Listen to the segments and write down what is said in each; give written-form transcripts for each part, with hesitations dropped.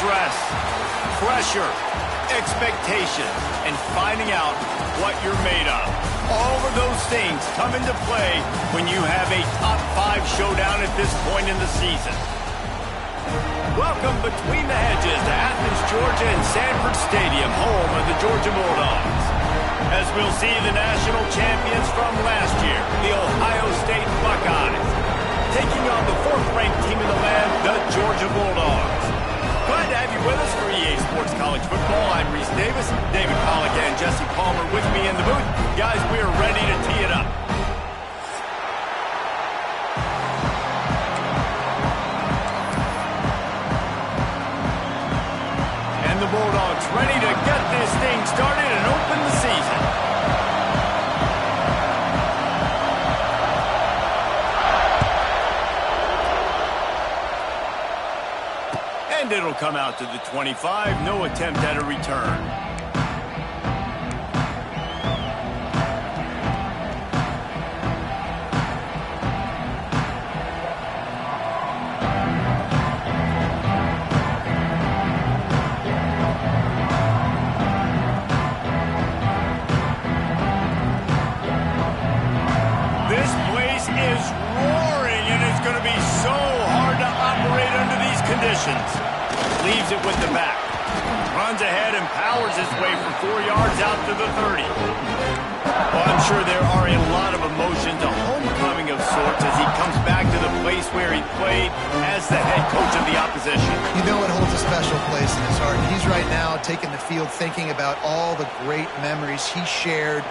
stress, pressure, expectations, and finding out what you're made of. All of those things come into play when you have a top 5 showdown at this point in the season. Welcome between the hedges to Athens, Georgia and Sanford Stadium, home of the Georgia Bulldogs. As we'll see the national champions from last year, the Ohio State Buckeyes, taking on the 4th-ranked team in the land, the Georgia Bulldogs. Glad to have you with us for EA Sports College Football. I'm Reese Davis, David Pollack and Jesse Palmer with me in the booth. Guys, we are ready to tee it up. And the Bulldogs ready to get this thing started and open the season. And it'll come out to the 25. No attempt at a return. This place is roaring, and it's going to be so hard to operate under these conditions. Leaves it with the back. Runs ahead and powers his way for 4 yards out to the 30. Well, I'm sure there are a lot of emotions, a homecoming of sorts, as he comes back to the place where he played as the head coach of the opposition. You know it holds a special place in his heart. He's right now taking the field thinking about all the great memories he shared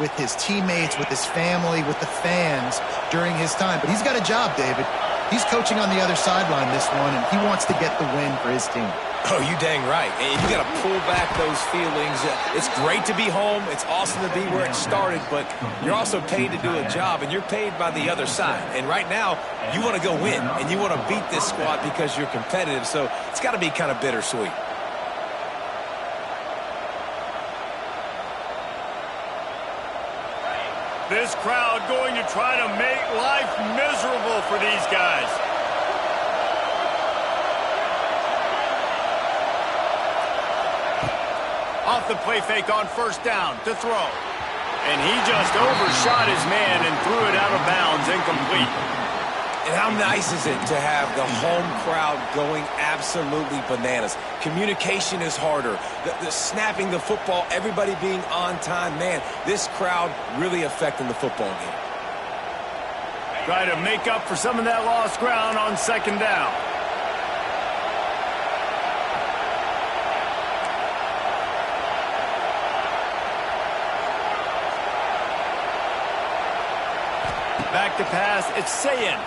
with his teammates, with his family, with the fans during his time. But he's got a job, David. He's coaching on the other sideline this one, and he wants to get the win for his team. Oh, you dang right. And you got to pull back those feelings. It's great to be home. It's awesome to be where it started, but you're also paid to do a job, and you're paid by the other side. And right now, you want to go win, and you want to beat this squad because you're competitive, so it's got to be kind of bittersweet. This crowd going to try to make life miserable for these guys. Off the play fake on first down to throw. And he just overshot his man and threw it out of bounds, incomplete. And how nice is it to have the home crowd going absolutely bananas? Communication is harder. The snapping the football, everybody being on time. Man, this crowd really affecting the football game. Try to make up for some of that lost ground on second down. Back to pass, it's Sayin.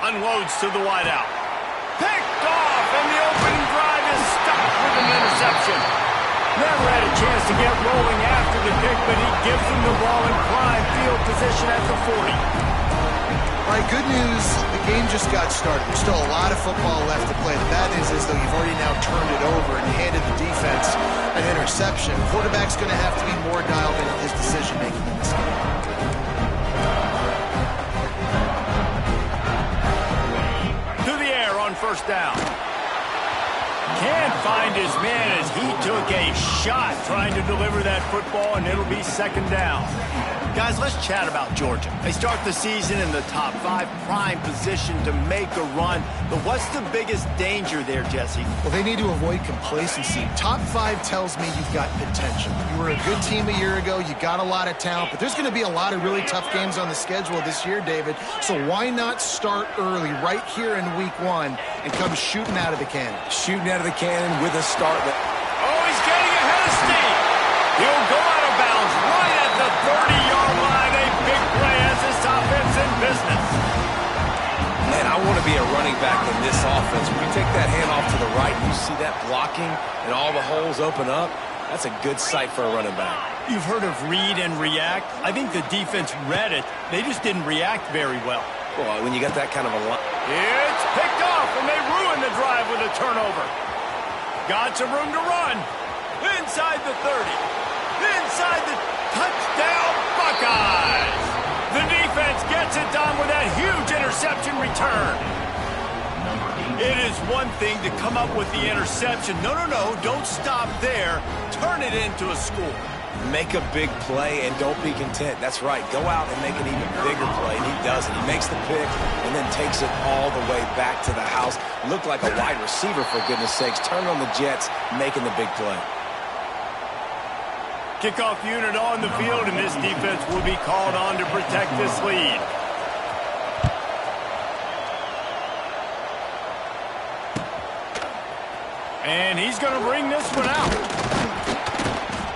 Unloads to the wideout. Picked off, and the opening drive is stopped with an interception. Never had a chance to get rolling after the pick, but he gives them the ball in prime field position at the 40. All right, good news. The game just got started. There's still a lot of football left to play. The bad news is, though, you've already now turned it over and handed the defense an interception. Quarterback's going to have to be more dialed into his decision-making in this game. First down. Can't find his man as he took a shot trying to deliver that football, and it'll be second down. Guys, let's chat about Georgia. They start the season in the top 5, prime position to make a run. But what's the biggest danger there, Jesse? Well, they need to avoid complacency. Top 5 tells me you've got potential. You were a good team a year ago. You got a lot of talent. But there's going to be a lot of really tough games on the schedule this year, David. So why not start early right here in week 1 and come shooting out of the cannon? Shooting out of the cannon with a start. Oh, he's getting ahead of steam. He'll go out of bounds right at the 30-yard line. A big play as this offense in business. Man, I want to be a running back in this offense. When you take that handoff to the right, you see that blocking and all the holes open up. That's a good sight for a running back. You've heard of read and react. I think the defense read it. They just didn't react very well. Well, when you got that kind of a line. It's picked off, and they ruin the drive with a turnover. Got some room to run. Inside the 30. Inside the touchdown Buckeyes. The defense gets it done with that huge interception return. It is one thing to come up with the interception. No, no, no, don't stop there. Turn it into a score. Make a big play and don't be content. That's right. Go out and make an even bigger play, and he does it. He makes the pick and then takes it all the way back to the house. Looked like a wide receiver, for goodness sakes. Turn on the Jets, making the big play. Kickoff unit on the field, and this defense will be called on to protect this lead. And he's going to bring this one out.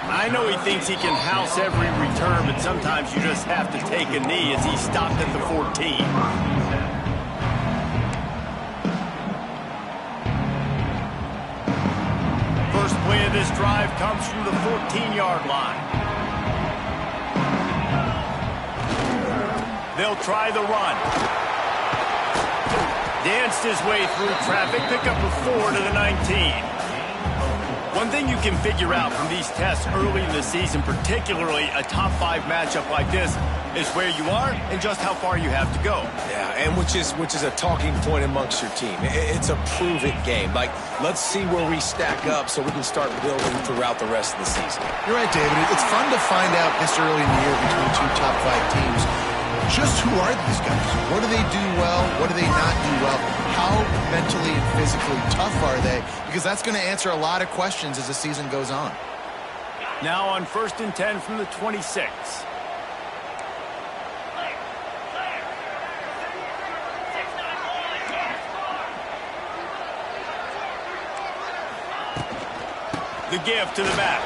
I know he thinks he can house every return, but sometimes you just have to take a knee as he stopped at the 14. First play of this drive comes from the 14-yard line. They'll try the run. Danced his way through traffic, pick up a 4 to the 19. One thing you can figure out from these tests early in the season, particularly a top 5 matchup like this, is where you are and just how far you have to go. Yeah, and which is a talking point amongst your team. It's a prove-it game. Like, let's see where we stack up so we can start building throughout the rest of the season. You're right, David. It's fun to find out this early in the year between two top 5 teams. Just who are these guys? What do they do well? What do they not do well? How mentally and physically tough are they? Because that's going to answer a lot of questions as the season goes on. Now on 1st and 10 from the 26. The give to the back.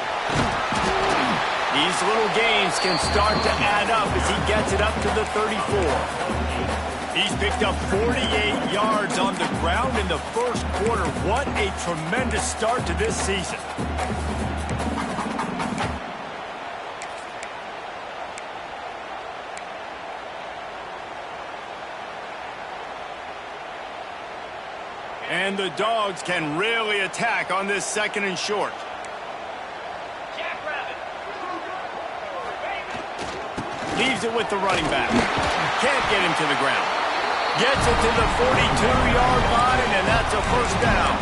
These little gains can start to add up as he gets it up to the 34. He's picked up 48 yards on the ground in the first quarter. What a tremendous start to this season. And the Dogs can really attack on this 2nd and short. Leaves it with the running back. Can't get him to the ground. Gets it to the 42-yard line, and that's a first down.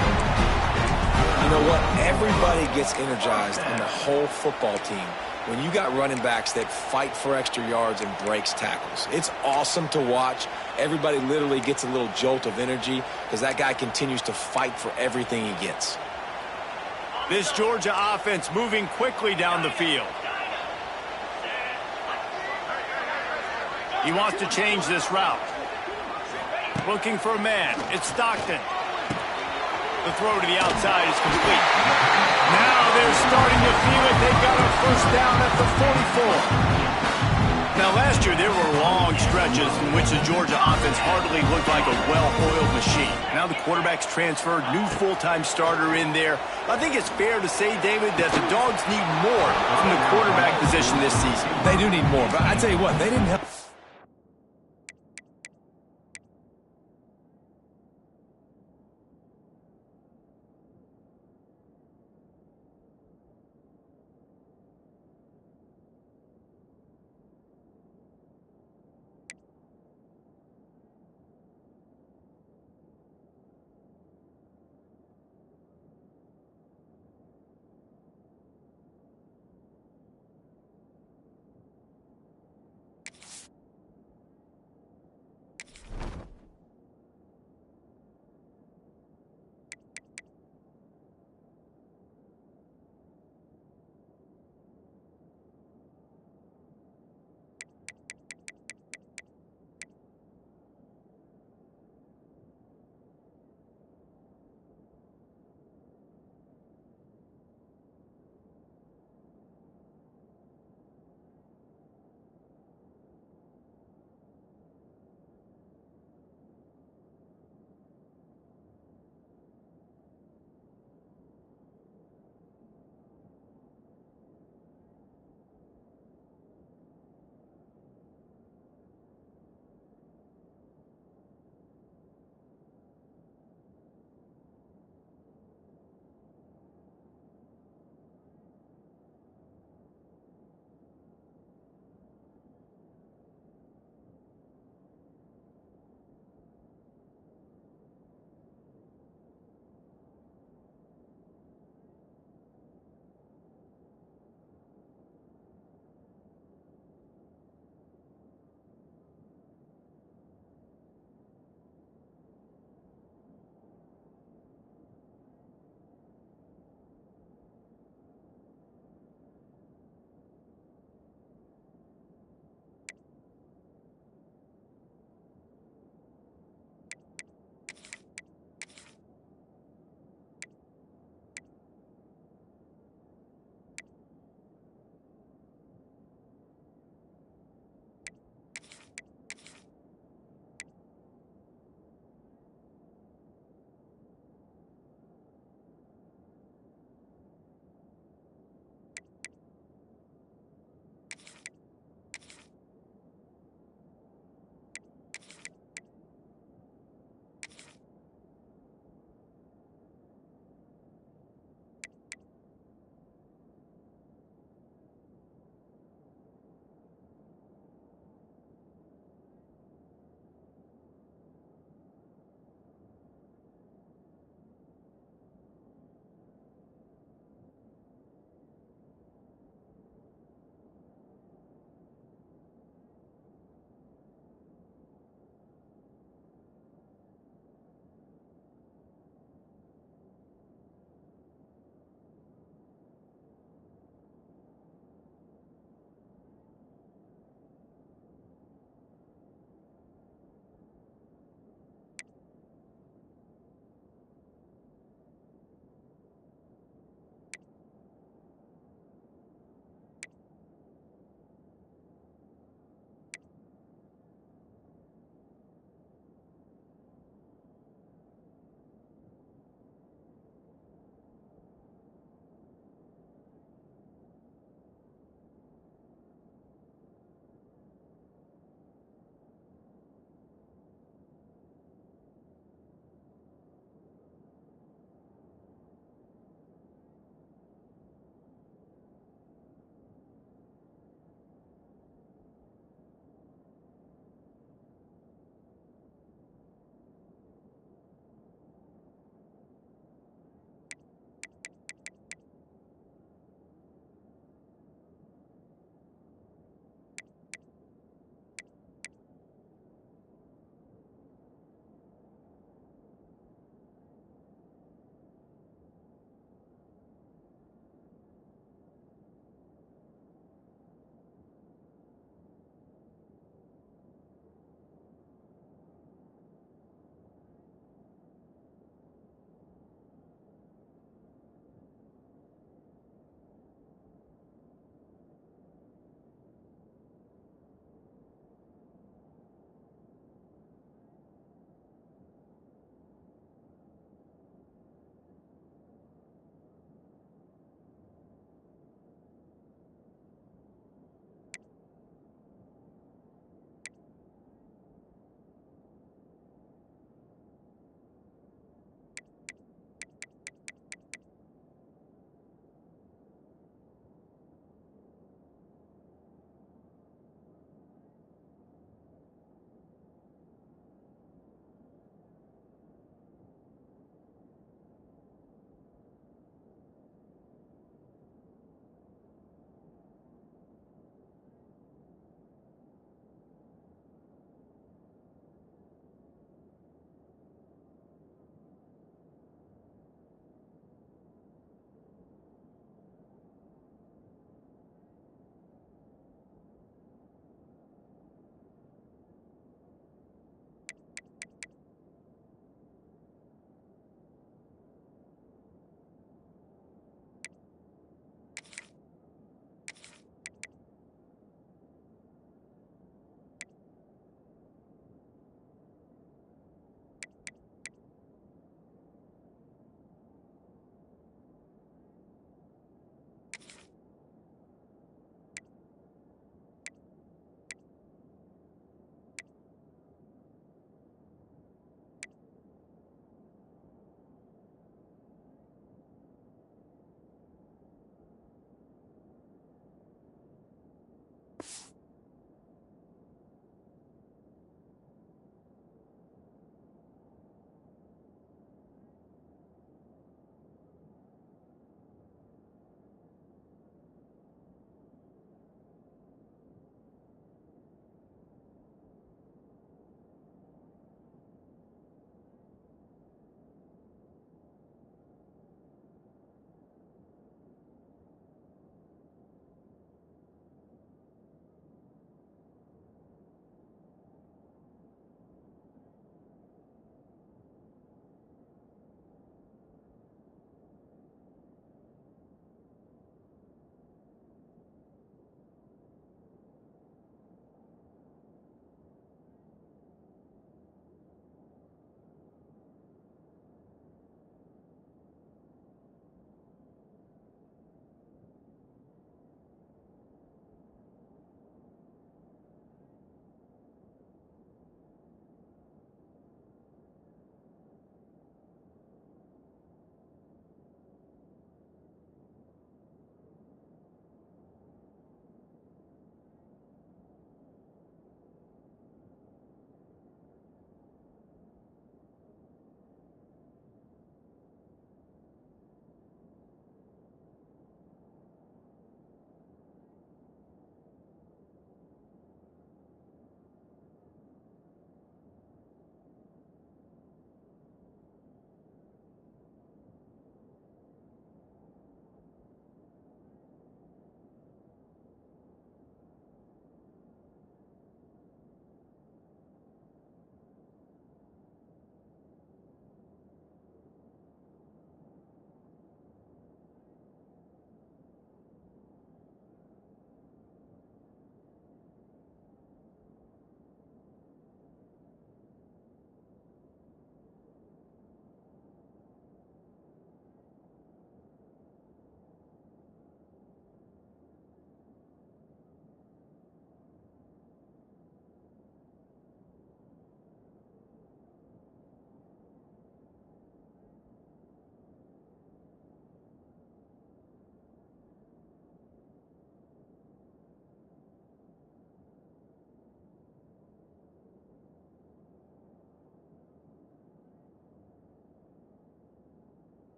You know what? Everybody gets energized on the whole football team when you got running backs that fight for extra yards and breaks tackles. It's awesome to watch. Everybody literally gets a little jolt of energy because that guy continues to fight for everything he gets. This Georgia offense moving quickly down the field. He wants to change this route. Looking for a man. It's Stockton. The throw to the outside is complete. Now they're starting to feel it. They got a first down at the 44. Now last year there were long stretches in which the Georgia offense hardly looked like a well-oiled machine. Now the quarterback's transferred, new full-time starter in there. I think it's fair to say, David, that the Dogs need more from the quarterback position this season. They do need more, but I tell you what, they didn't have...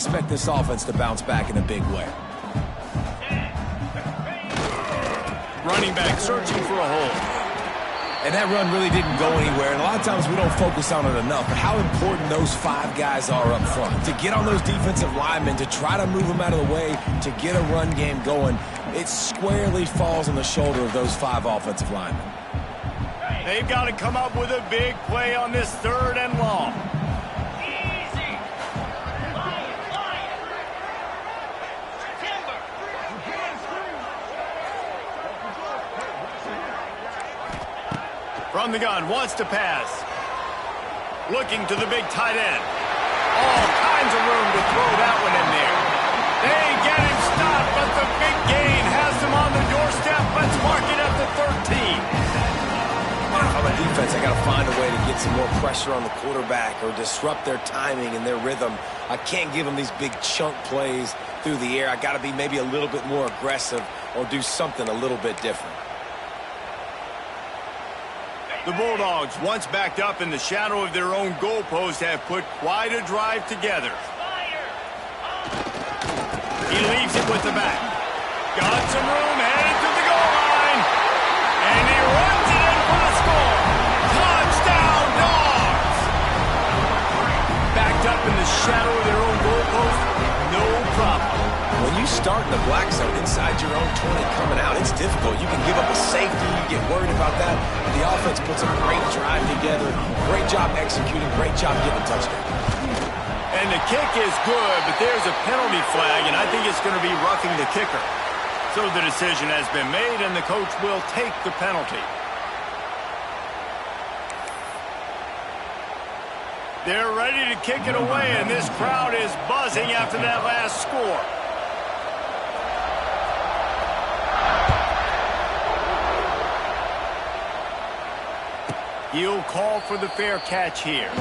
Expect this offense to bounce back in a big way. Running back searching for a hole. And that run really didn't go anywhere. And a lot of times we don't focus on it enough. But how important those 5 guys are up front. To get on those defensive linemen, to try to move them out of the way, to get a run game going, it squarely falls on the shoulder of those 5 offensive linemen. They've got to come up with a big play on this 3rd and long. From the gun, wants to pass. Looking to the big tight end. All kinds of room to throw that one in there. They get him stopped, but the big gain has him on the doorstep. Let's mark it up to 13. On the defense, I got to find a way to get some more pressure on the quarterback or disrupt their timing and their rhythm. I can't give them these big chunk plays through the air. I got to be maybe a little bit more aggressive or do something a little bit different. The Bulldogs, once backed up in the shadow of their own goalpost, have put quite a drive together. He leaves it with the back. Got some room, headed to the goal line. And he runs it in for the score. Touchdown, Dogs! Backed up in the shadow of their own goalpost, no problem. When you start in the black zone inside your own 20 coming out, it's difficult. You can give up a safety. You get worried about that. The offense puts a great drive together. Great job executing. Great job getting a touchdown. And the kick is good, but there's a penalty flag, and I think it's going to be roughing the kicker. So the decision has been made, and the coach will take the penalty. They're ready to kick it away, and this crowd is buzzing after that last score. He'll call for the fair catch here.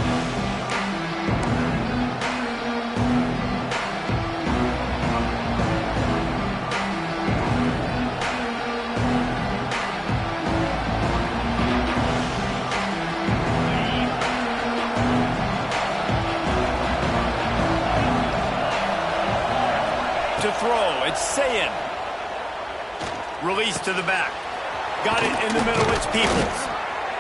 To throw, it's Sayin. Release to the back. Got it in the middle, it's Peoples.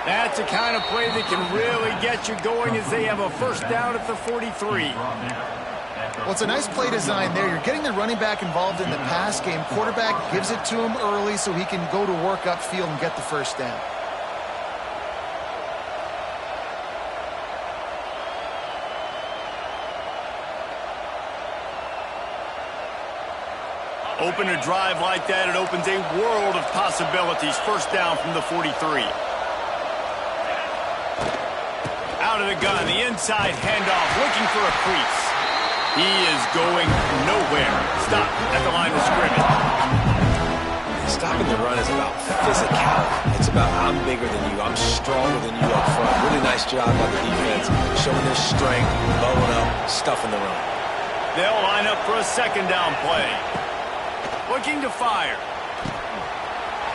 That's the kind of play that can really get you going as they have a first down at the 43. Well, it's a nice play design there. You're getting the running back involved in the pass game. Quarterback gives it to him early so he can go to work upfield and get the first down. Open a drive like that, it opens a world of possibilities. First down from the 43. Out of the gun, the inside handoff, looking for a crease. He is going nowhere. Stop at the line of scrimmage. Stopping the run is about physicality. It's about I'm bigger than you, I'm stronger than you up front. Really nice job by the defense, showing their strength, blowing up, stuffing the run. They'll line up for a second down play. Looking to fire.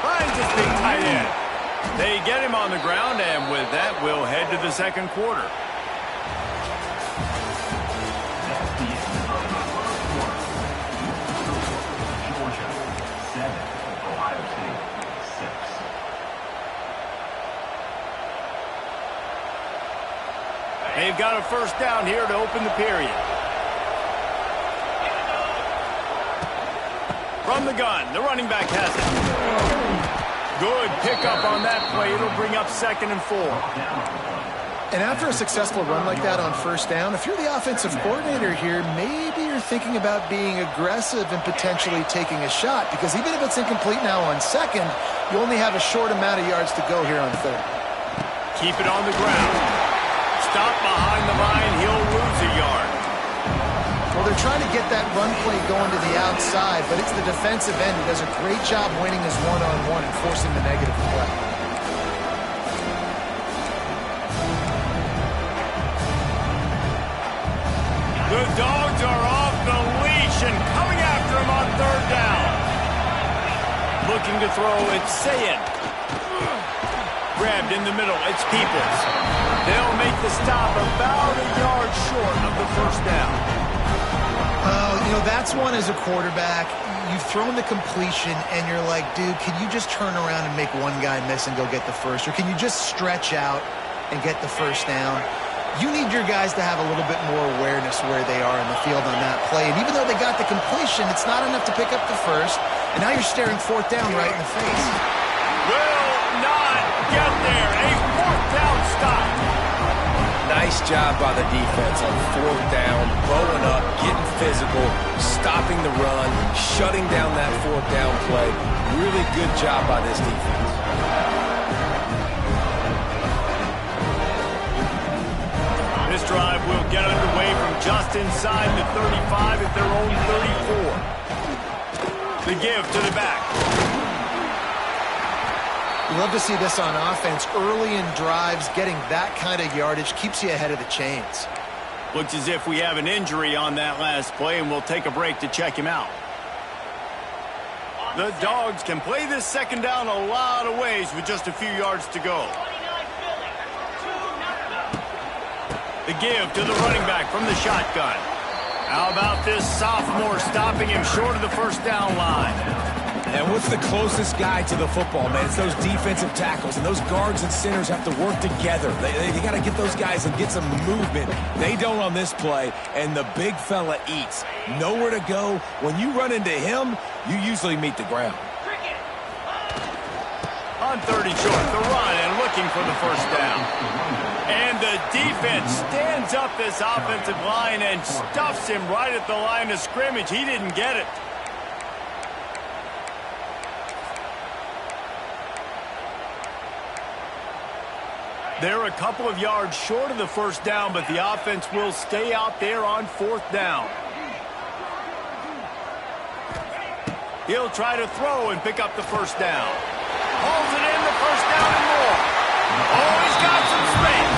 Finds his big tight end. They get him on the ground, and with that, we'll head to the second quarter. Georgia 7, Ohio State 6. They've got a first down here to open the period. From the gun, the running back has it. Good pickup on that play. It'll bring up 2nd and 4. And after a successful run like that on first down, if you're the offensive coordinator here, maybe you're thinking about being aggressive and potentially taking a shot, because even if it's incomplete now on second, you only have a short amount of yards to go here on third. Keep it on the ground. Stop behind the line. He'll lose a yard. Well, they're trying to get that run play going to the outside, but it's the defensive end who does a great job winning his one-on-one and forcing the negative play. The Dogs are off the leash and coming after him on third down. Looking to throw, it's Sayin. Grabbed in the middle, it's Peoples. They'll make the stop about a yard short of the first down. That's one as a quarterback. You've thrown the completion, and you're like, dude, can you just turn around and make one guy miss and go get the first? Or can you just stretch out and get the first down? You need your guys to have a little bit more awareness where they are in the field on that play. And even though they got the completion, it's not enough to pick up the first. And now you're staring fourth down right in the face. Will not get there. A fourth down stop. Nice job by the defense on fourth down, bowing up, getting physical, stopping the run, shutting down that fourth down play. Really good job by this defense. This drive will get underway from just inside the 35 at their own 34. The give to the back. You love to see this on offense. Early in drives, getting that kind of yardage keeps you ahead of the chains. Looks as if we have an injury on that last play, and we'll take a break to check him out. The Dogs can play this second down a lot of ways with just a few yards to go. The give to the running back from the shotgun. How about this sophomore stopping him short of the first down line? And what's the closest guy to the football, man? It's those defensive tackles, and those guards and centers have to work together. They got to get those guys and get some movement. They don't on this play, and the big fella eats. Nowhere to go. When you run into him, you usually meet the ground. On 30 short, the run and looking for the first down. And the defense stands up this offensive line and stuffs him right at the line of scrimmage. He didn't get it. They're a couple of yards short of the first down, but the offense will stay out there on fourth down. He'll try to throw and pick up the first down. Holds it in, the first down and more. Oh, he's got some space.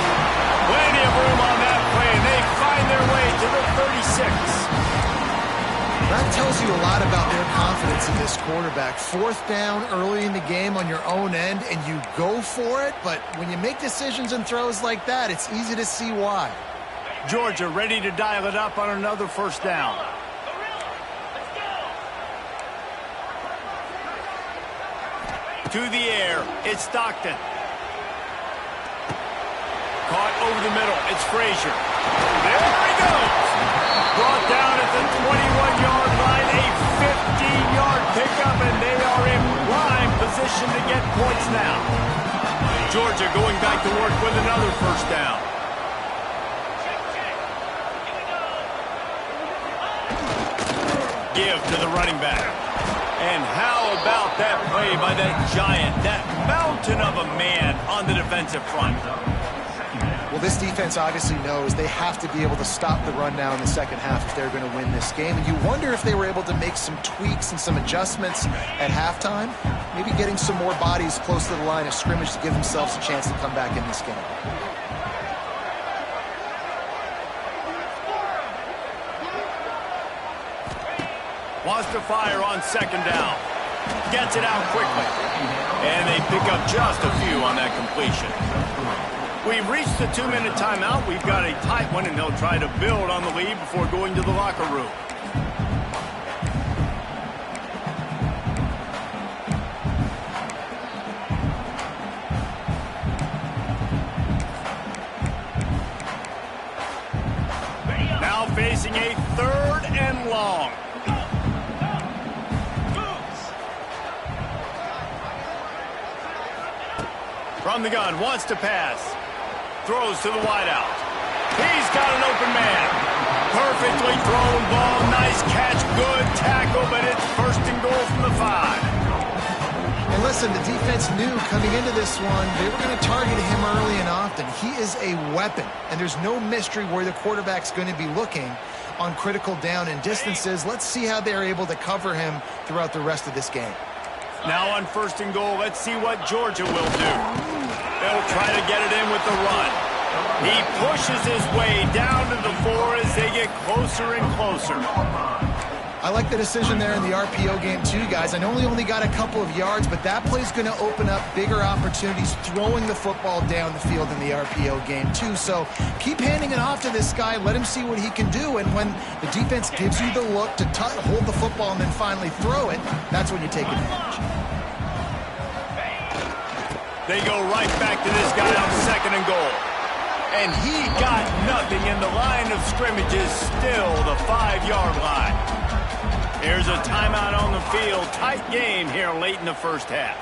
Plenty of room on that play, and they find their way to the 36. That tells you a lot about their confidence in this quarterback. Fourth down early in the game on your own end, and you go for it, but when you make decisions and throws like that, it's easy to see why. Georgia ready to dial it up on another first down. To the air, it's Stockton. Caught over the middle, it's Frazier. There he goes! Brought down at the 21-yard line, a 15-yard pickup, and they are in prime position to get points now. Georgia going back to work with another first down. Give to the running back. And how about that play by that giant, that mountain of a man on the defensive front? Well, this defense obviously knows they have to be able to stop the run now in the second half if they're going to win this game. And you wonder if they were able to make some tweaks and some adjustments at halftime, maybe getting some more bodies close to the line of scrimmage to give themselves a chance to come back in this game. Wants to fire on second down. Gets it out quickly. And they pick up just a few on that completion. We've reached the 2-minute timeout. We've got a tight one, and they'll try to build on the lead before going to the locker room. Now facing a 3rd and long. From the gun, wants to pass. Throws to the wideout. He's got an open man. Perfectly thrown ball. Nice catch. Good tackle, but it's 1st and goal from the 5. And listen, the defense knew coming into this one, they were going to target him early and often. He is a weapon, and there's no mystery where the quarterback's going to be looking on critical down and distances. Let's see how they're able to cover him throughout the rest of this game. Now on 1st and goal, let's see what Georgia will do. They'll try to get it in with the run. He pushes his way down to the 4 as they get closer and closer. I I like the decision there in the RPO game too, guys. I know he only got a couple of yards, but that play's going to open up bigger opportunities throwing the football down the field in the RPO game too. So keep handing it off to this guy. Let him see what he can do. And when the defense gives you the look to hold the football and then finally throw it, that's when you take advantage. They go right back to this guy on 2nd and goal. And he got nothing, in the line of scrimmage is still the 5-yard line. Here's a timeout on the field. Tight game here late in the first half.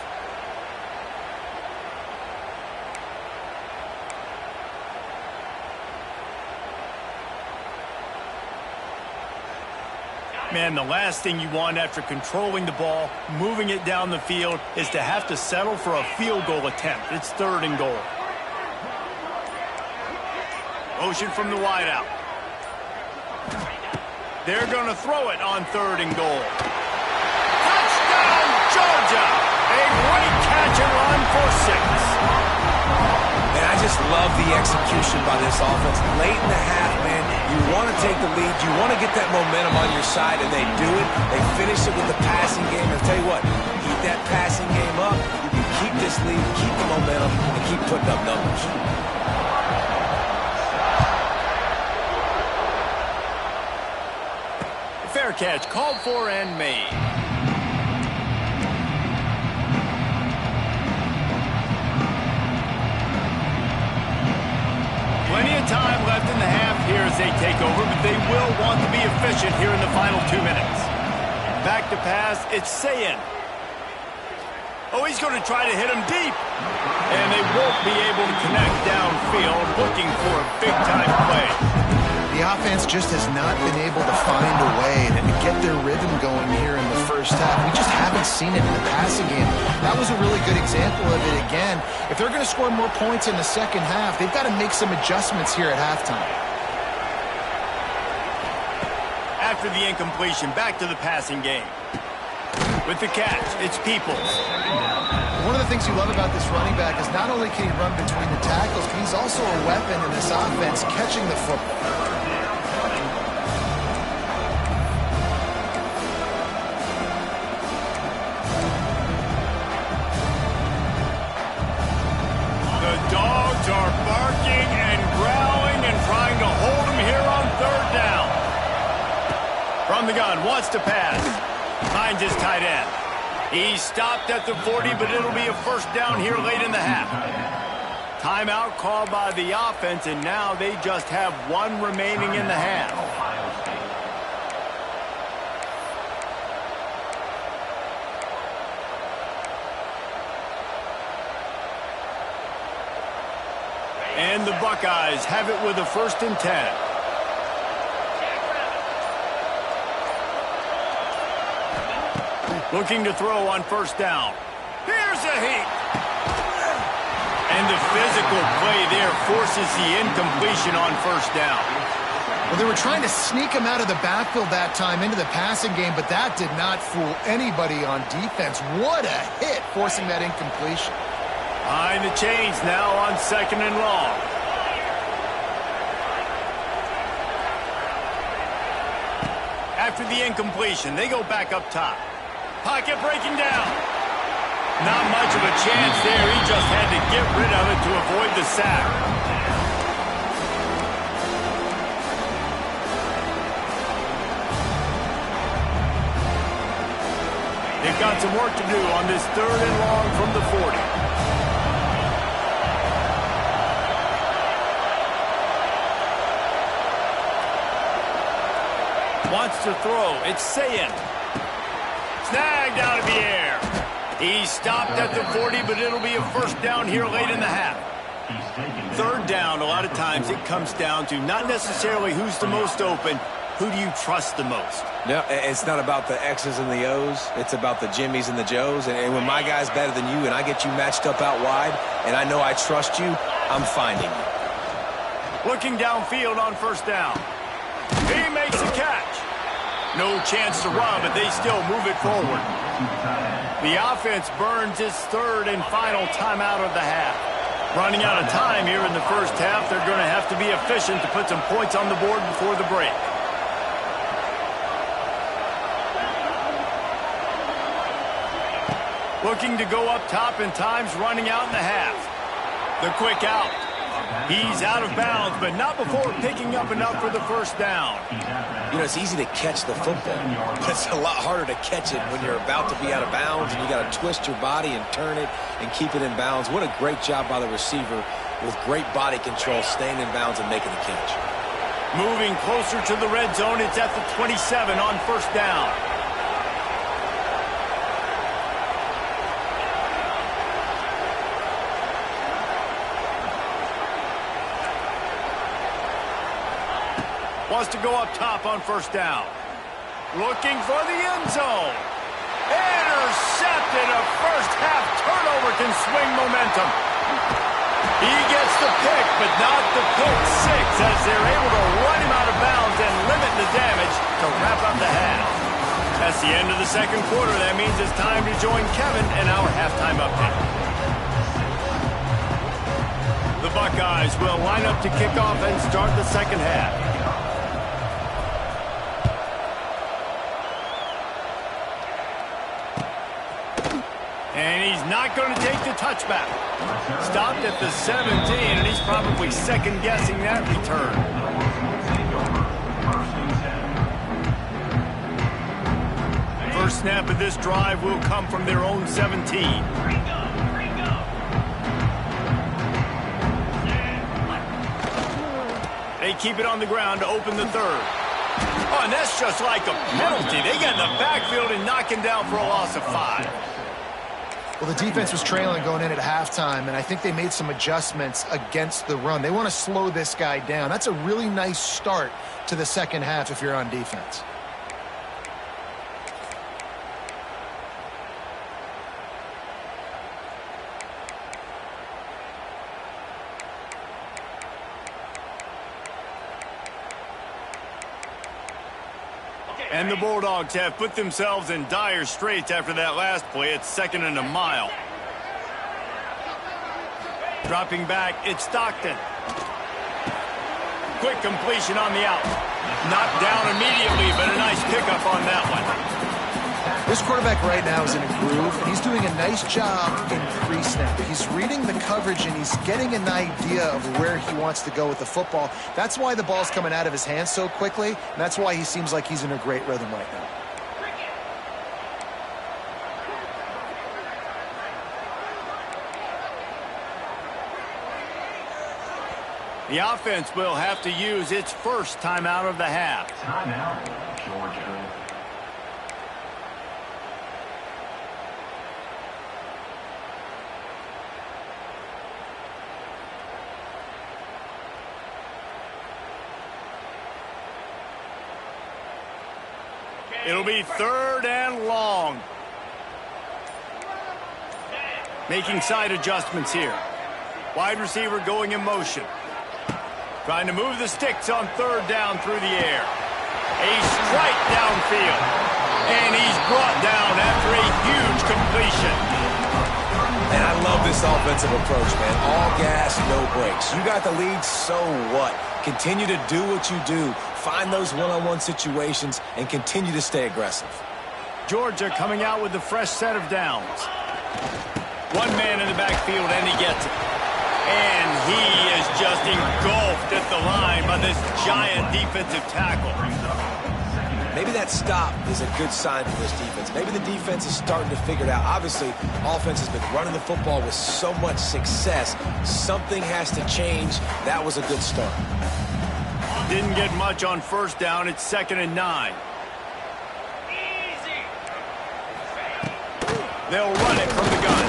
Man, the last thing you want after controlling the ball, moving it down the field, is to have to settle for a field goal attempt. It's 3rd and goal. Motion from the wideout. They're going to throw it on 3rd and goal. Touchdown, Georgia! A great catch and run for 6. And I just love the execution by this offense. Late in the half, man, you want to take the lead. You want to get that momentum on your side, and they do it. They finish it with the passing game. I'll tell you what, keep that passing game up. You can keep this lead, keep the momentum, and keep putting up numbers. Fair catch, called for and made. Plenty of time left in the half here as they take over, but they will want to be efficient here in the final 2 minutes. Back to pass, it's Sayin. Oh, he's going to try to hit him deep. And they won't be able to connect downfield, looking for a big-time play. The offense just has not been able to find a way to get their rhythm going here in the first half. We just haven't seen it in the passing game. That was a really good example of it again. If they're going to score more points in the second half, they've got to make some adjustments here at halftime. After the incompletion, back to the passing game. With the catch, it's Peoples. One of the things you love about this running back is not only can he run between the tackles, but he's also a weapon in this offense catching the football. Are barking and growling and trying to hold him here on 3rd down. From the gun, wants to pass. Finds his tight end. He stopped at the 40, but it'll be a 1st down here late in the half. Timeout called by the offense, and now they just have 1 remaining in the half. And the Buckeyes have it with a 1st and 10. Looking to throw on 1st down. Here's a heat. And the physical play there forces the incompletion on 1st down. Well, they were trying to sneak him out of the backfield that time into the passing game, but that did not fool anybody on defense. What a hit, forcing that incompletion. Behind the chains now on 2nd and long. After the incompletion, they go back up top. Pocket breaking down. Not much of a chance there. He just had to get rid of it to avoid the sack. They've got some work to do on this 3rd and long from the 40. Wants to throw. It's Sayin. Snagged out of the air. He stopped at the 40, but it'll be a 1st down here late in the half. 3rd down, a lot of times it comes down to not necessarily who's the most open, who do you trust the most? No, it's not about the X's and the O's. It's about the Jimmies and the Joes. And when my guy's better than you and I get you matched up out wide and I know I trust you, I'm finding you. Looking downfield on 1st down. He makes a catch. No chance to run, but they still move it forward. The offense burns its 3rd and final timeout of the half. Running out of time here in the first half, they're going to have to be efficient to put some points on the board before the break. Looking to go up top, and time's running out in the half. The quick out. He's out of bounds, but not before picking up enough for the first down. You know, it's easy to catch the football, but it's a lot harder to catch it when you're about to be out of bounds and you got to twist your body and turn it and keep it in bounds. What a great job by the receiver with great body control, staying in bounds and making the catch. Moving closer to the red zone, it's at the 27 on first down. Wants to go up top on first down. Looking for the end zone. Intercepted. A first half turnover can swing momentum. He gets the pick, but not the pick six, as they're able to run him out of bounds and limit the damage to wrap up the half. That's the end of the second quarter. That means it's time to join Kevin in our halftime update. The Buckeyes will line up to kick off and start the second half. And he's not going to take the touchback. Stopped at the 17, and he's probably second-guessing that return. First snap of this drive will come from their own 17. They keep it on the ground to open the third. Oh, and that's just like a penalty. They get in the backfield and knock him down for a loss of 5. Well, the defense was trailing going in at halftime, and I think they made some adjustments against the run. They want to slow this guy down. That's a really nice start to the second half if you're on defense. And the Bulldogs have put themselves in dire straits after that last play. It's 2nd and a mile. Dropping back, it's Stockton. Quick completion on the out. Knocked down immediately, but a nice pickup on that one. This quarterback right now is in a groove, and he's doing a nice job in pre-snap. He's reading the coverage, and he's getting an idea of where he wants to go with the football. That's why the ball's coming out of his hands so quickly, and that's why he seems like he's in a great rhythm right now. The offense will have to use its first timeout of the half. Timeout, Georgia. It'll be 3rd and long. Making side adjustments here. Wide receiver going in motion. Trying to move the sticks on 3rd down through the air. A strike downfield. And he's brought down after a huge completion. And I love this offensive approach, man. All gas, no brakes. You got the lead, so what? Continue to do what you do. Find those one-on-one situations and continue to stay aggressive. Georgia coming out with a fresh set of downs. One man in the backfield, and he gets it. And he is just engulfed at the line by this giant defensive tackle. Maybe that stop is a good sign for this defense. Maybe the defense is starting to figure it out. Obviously, offense has been running the football with so much success. Something has to change. That was a good start. Didn't get much on first down. It's 2nd and 9. They'll run it from the gun.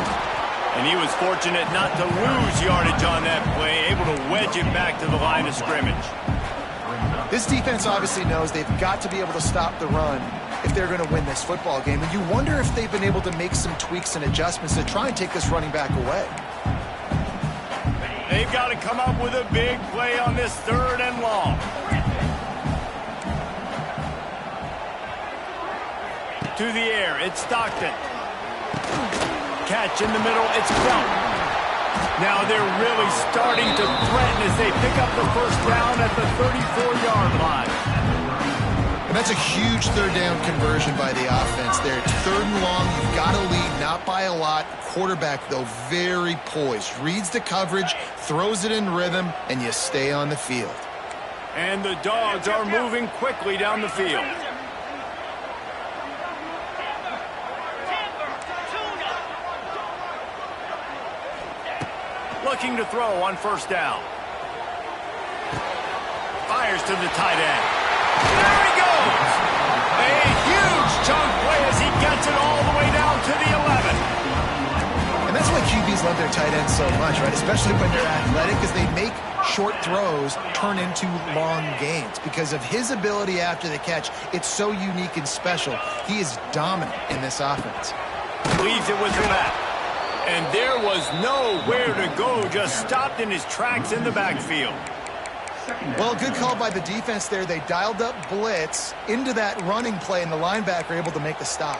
And he was fortunate not to lose yardage on that play, able to wedge it back to the line of scrimmage. This defense obviously knows they've got to be able to stop the run if they're going to win this football game. And you wonder if they've been able to make some tweaks and adjustments to try and take this running back away. They've got to come up with a big play on this 3rd and long. To the air, it's Stockton. Catch in the middle, it's Belt. Now they're really starting to threaten as they pick up the first down at the 34-yard line. And that's a huge third down conversion by the offense there. It's 3rd and long. You've got to lead, not by a lot. Quarterback, though, very poised. Reads the coverage, throws it in rhythm, and you stay on the field. And the Dogs are moving quickly down the field. Looking to throw on 1st down. Fires to the tight end. There he goes! A huge chunk play as he gets it all the way down to the 11. And that's why QBs love their tight ends so much, right? Especially when they're athletic, because they make short throws turn into long gains. Because of his ability after the catch, it's so unique and special. He is dominant in this offense. Leaves it with the back. And there was nowhere to go, just stopped in his tracks in the backfield. Well, good call by the defense there. They dialed up blitz into that running play, and the linebacker able to make the stop.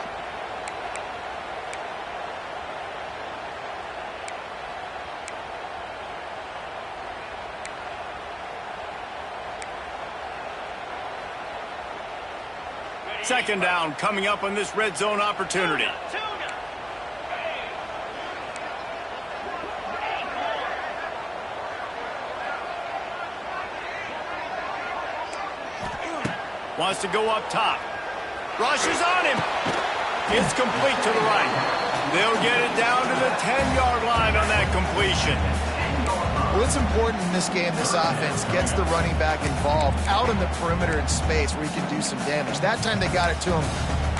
Second down coming up on this red zone opportunity. Wants to go up top. Rushes on him. It's complete to the right. They'll get it down to the 10-yard line on that completion. Well, it's important in this game, this offense gets the running back involved out in the perimeter in space where he can do some damage. That time they got it to him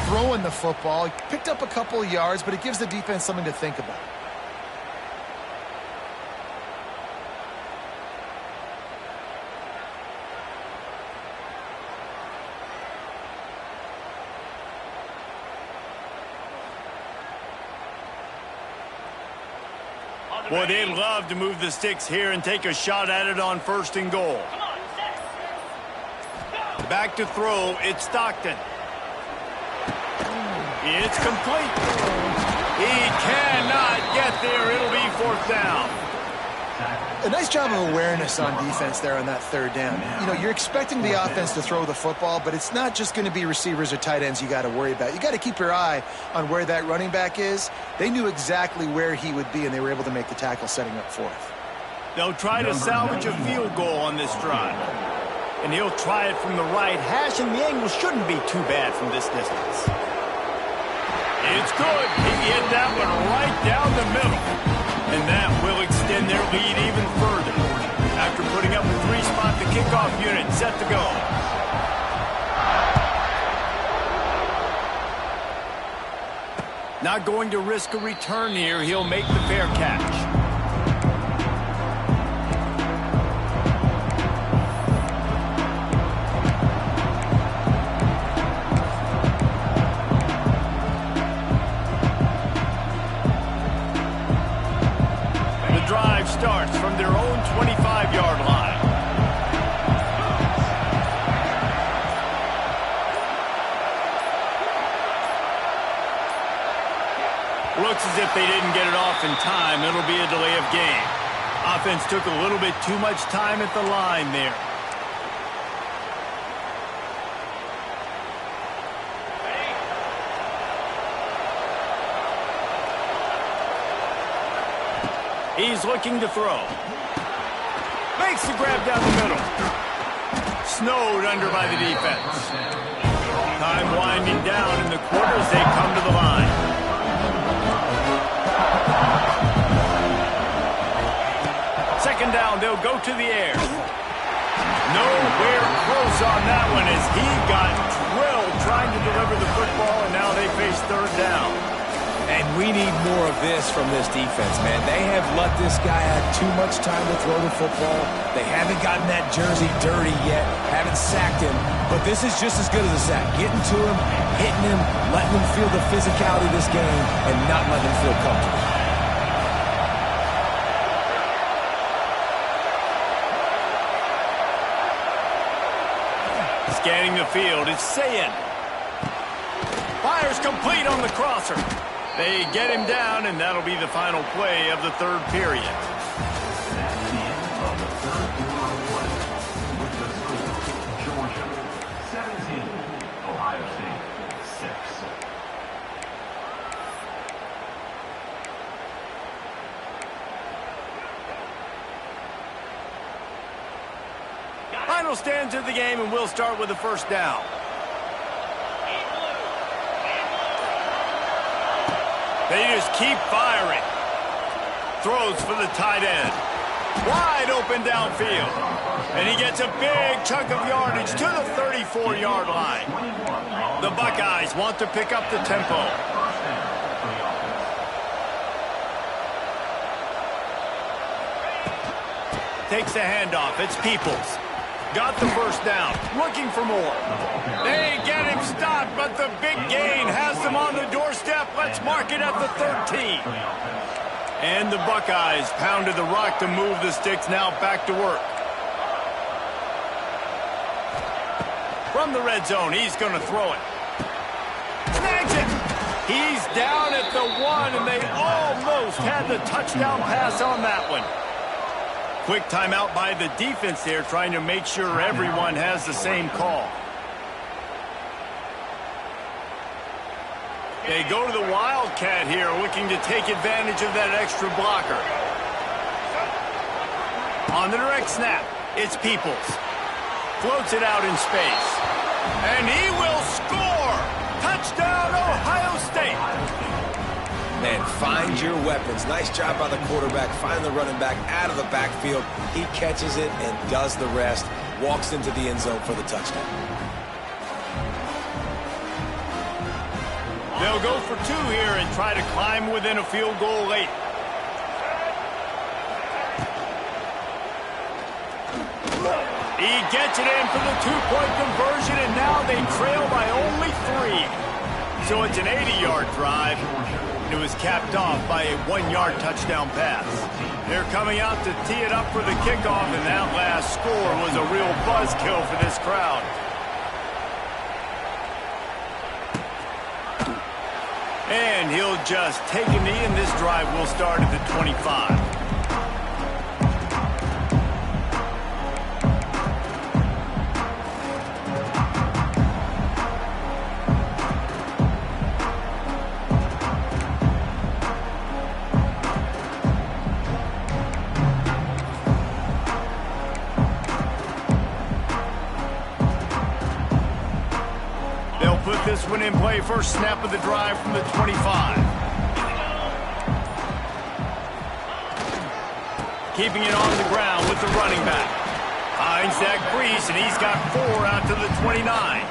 throwing the football. He picked up a couple of yards, but it gives the defense something to think about. Boy, they'd love to move the sticks here and take a shot at it on 1st and goal. Back to throw, it's Stockton. It's complete. He cannot get there. It'll be 4th down. A nice job of awareness on defense there on that 3rd down. You know, you're expecting the offense to throw the football, but it's not just going to be receivers or tight ends you got to worry about. You got to keep your eye on where that running back is. They knew exactly where he would be, and they were able to make the tackle setting up 4th. They'll try to salvage a field goal on this drive. And he'll try it from the right hash, and the angle shouldn't be too bad from this distance. It's good. He hit that one right down the middle. And that will extend their lead even further. After putting up a 3-spot, the kickoff unit set to go. Not going to risk a return here. He'll make the fair catch. Starts from their own 25-yard line. Looks as if they didn't get it off in time. It'll be a delay of game. Offense took a little bit too much time at the line there. He's looking to throw. Makes the grab down the middle. Snowed under by the defense. Time winding down in the quarter as they come to the line. Second down, they'll go to the air. Nowhere close on that one as he got drilled trying to deliver the football, and now they face 3rd down. And we need more of this from this defense, man. They have let this guy have too much time to throw the football. They haven't gotten that jersey dirty yet, haven't sacked him. But this is just as good as a sack. Getting to him, hitting him, letting him feel the physicality of this game, and not letting him feel comfortable. Scanning the field, it's Sayin. Fires complete on the crosser. They get him down, and that'll be the final play of the 3rd period. That's the end of the 3rd quarter of play, with the score, Georgia 17, Final stands of the game, and we'll start with the first down. They just keep firing. Throws for the tight end. Wide open downfield. And he gets a big chunk of yardage to the 34-yard line. The Buckeyes want to pick up the tempo. Takes the handoff. It's Peoples. Got the first down. Looking for more. They get him stopped, but the big gain has them on the doorstep. Let's mark it at the 13. And the Buckeyes pounded the rock to move the sticks. Now back to work. From the red zone, he's going to throw it. Snags it. He's down at the 1, and they almost had the touchdown pass on that one. Quick timeout by the defense there, trying to make sure everyone has the same call. They go to the Wildcat here, looking to take advantage of that extra blocker. On the direct snap, it's Peoples. Floats it out in space. And he will score! Touchdown, Ohio State! Man, find your weapons. Nice job by the quarterback. Find the running back out of the backfield. He catches it and does the rest. Walks into the end zone for the touchdown. They'll go for 2 here and try to climb within a field goal late. He gets it in for the 2-point conversion, and now they trail by only 3. So it's an 80-yard drive. It was capped off by a 1-yard touchdown pass. They're coming out to tee it up for the kickoff, and that last score was a real buzzkill for this crowd. And he'll just take a knee, and this drive will start at the 25. Put this one in play. First snap of the drive from the 25. Keeping it on the ground with the running back. Finds that crease, and he's got 4 out to the 29.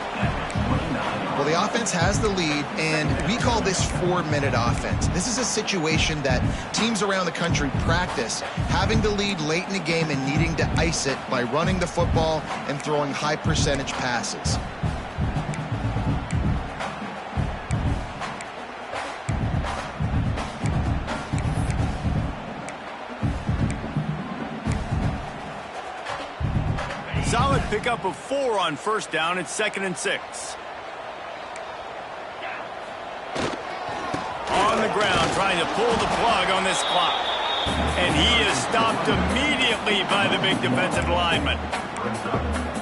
Well, the offense has the lead, and we call this 4-minute offense. This is a situation that teams around the country practice, having the lead late in the game and needing to ice it by running the football and throwing high-percentage passes. Solid pickup of 4 on first down. It's 2nd and 6. On the ground, trying to pull the plug on this clock. And he is stopped immediately by the big defensive lineman.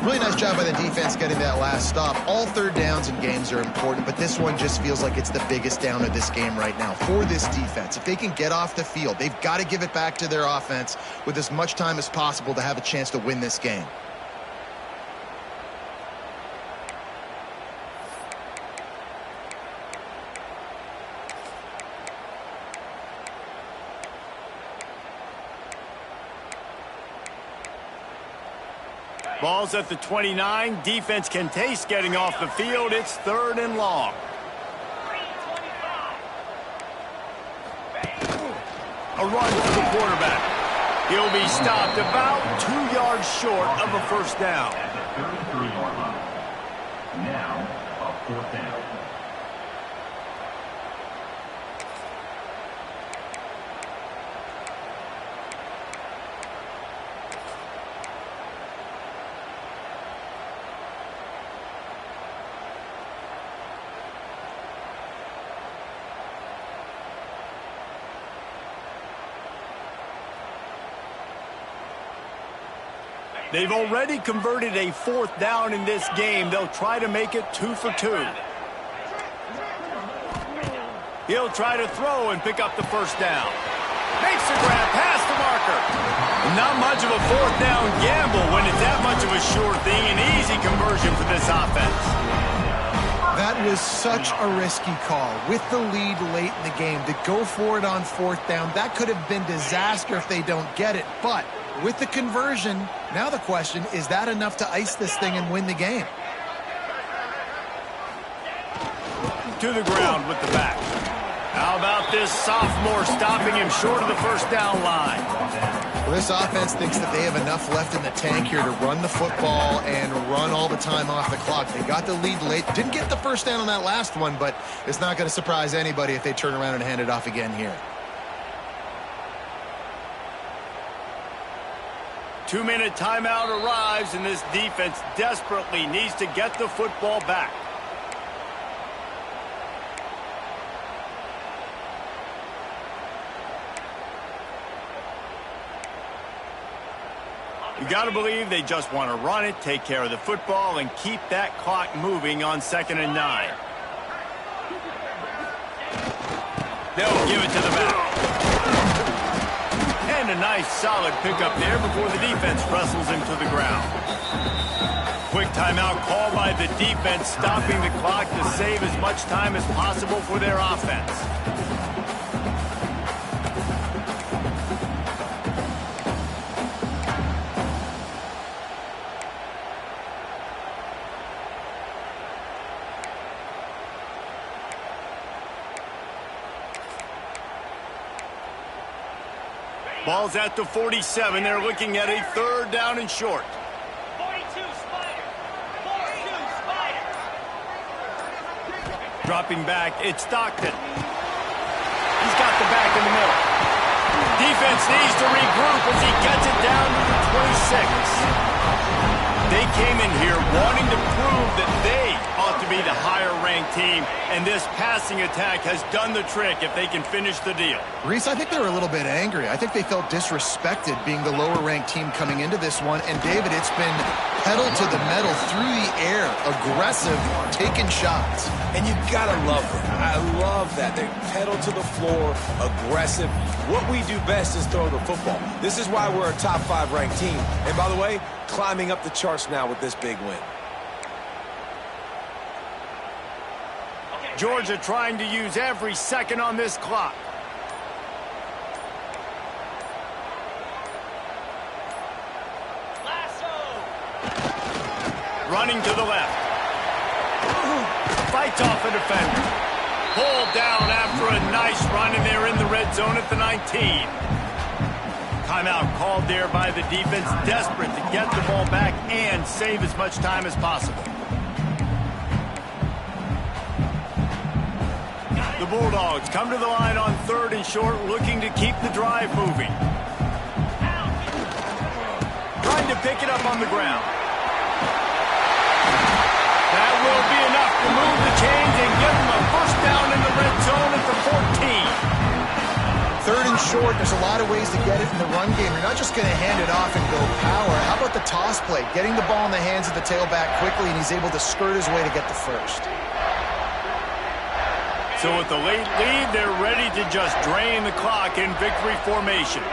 Really nice job by the defense getting that last stop. All 3rd downs in games are important, but this one just feels like it's the biggest down of this game right now for this defense. If they can get off the field, they've got to give it back to their offense with as much time as possible to have a chance to win this game. Ball's at the 29. Defense can taste getting off the field. It's 3rd and long. A run for the quarterback. He'll be stopped about 2 yards short of a first down. At the 33-yard line. Now, a 4th down. They've already converted a 4th down in this game. They'll try to make it 2 for 2. He'll try to throw and pick up the first down. Makes the grab past the the marker. Not much of a fourth down gamble when it's that much of a sure thing, an easy conversion for this offense. That was such a risky call. With the lead late in the game, to go for it on fourth down, that could have been disaster if they don't get it. But with the conversion, now the question, is that enough to ice this thing and win the game? To the ground with the back. How about this sophomore stopping him short of the first down line? Well, this offense thinks that they have enough left in the tank here to run the football and run all the time off the clock. They got the lead late. Didn't get the first down on that last one, but it's not going to surprise anybody if they turn around and hand it off again here. 2-minute timeout arrives, and this defense desperately needs to get the football back. You got to believe they just want to run it, take care of the football, and keep that clock moving on 2nd and 9. They'll give it to the back. And a nice solid pickup there before the defense wrestles him to the ground. Quick timeout called by the defense, stopping the clock to save as much time as possible for their offense. Ball's at the 47. They're looking at a 3rd down and short. 42 Spider. 42 Spider. Dropping back, it's Stockton. He's got the back in the middle. Defense needs to regroup as he gets it down to the 26. They came in here wanting to prove that they ought to be the higher-ranked team, and this passing attack has done the trick if they can finish the deal. Reese, I think they were a little bit angry. I think they felt disrespected being the lower-ranked team coming into this one. And, David, it's been pedal to the metal, through the air, aggressive, taking shots. And you got to love it. I love that. They pedal to the floor, aggressive. What we do best is throw the football. This is why we're a top 5 ranked team. And, by the way, climbing up the charts now with this big win. Georgia trying to use every second on this clock. Running to the left. Fights off a defender. Pulled down after a nice run, and they're in the red zone at the 19. Timeout called there by the defense, desperate to get the ball back and save as much time as possible. The Bulldogs come to the line on 3rd and short, looking to keep the drive moving. Trying to pick it up on the ground. That will be enough to move the chains and give them a first down in the red zone at the 14. 3rd and short, there's a lot of ways to get it in the run game. You're not just going to hand it off and go power. How about the toss play? Getting the ball in the hands of the tailback quickly, and he's able to skirt his way to get the first. So with the late lead, they're ready to just drain the clock in victory formation.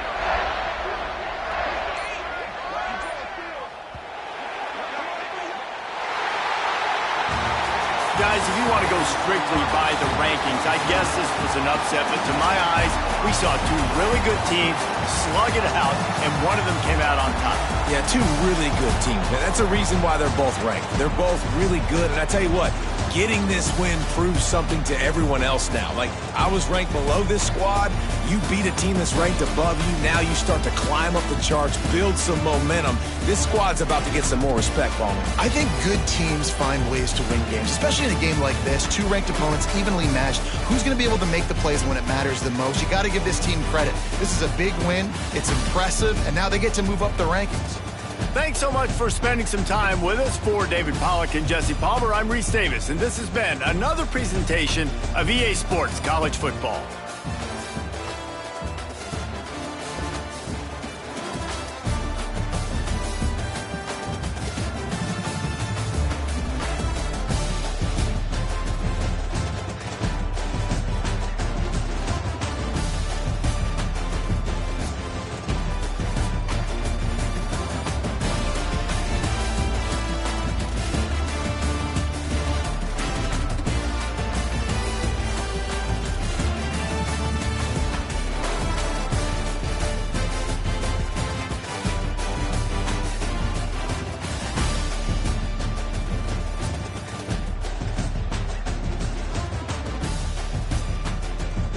Guys, if you want to go strictly by the rankings, I guess this was an upset, but to my eyes, we saw 2 really good teams slug it out, and one of them came out on top. Yeah, 2 really good teams. That's a reason why they're both ranked. They're both really good, and I tell you what, getting this win proves something to everyone else now. Like, I was ranked below this squad. You beat a team that's ranked above you. Now you start to climb up the charts, build some momentum. This squad's about to get some more respect, Ballman. I think good teams find ways to win games, especially in a game like this. 2 ranked opponents, evenly matched. Who's going to be able to make the plays when it matters the most? You got to give this team credit. This is a big win. It's impressive, and now they get to move up the rankings. Thanks so much for spending some time with us. For David Pollack and Jesse Palmer, I'm Reese Davis, and this has been another presentation of EA Sports College Football.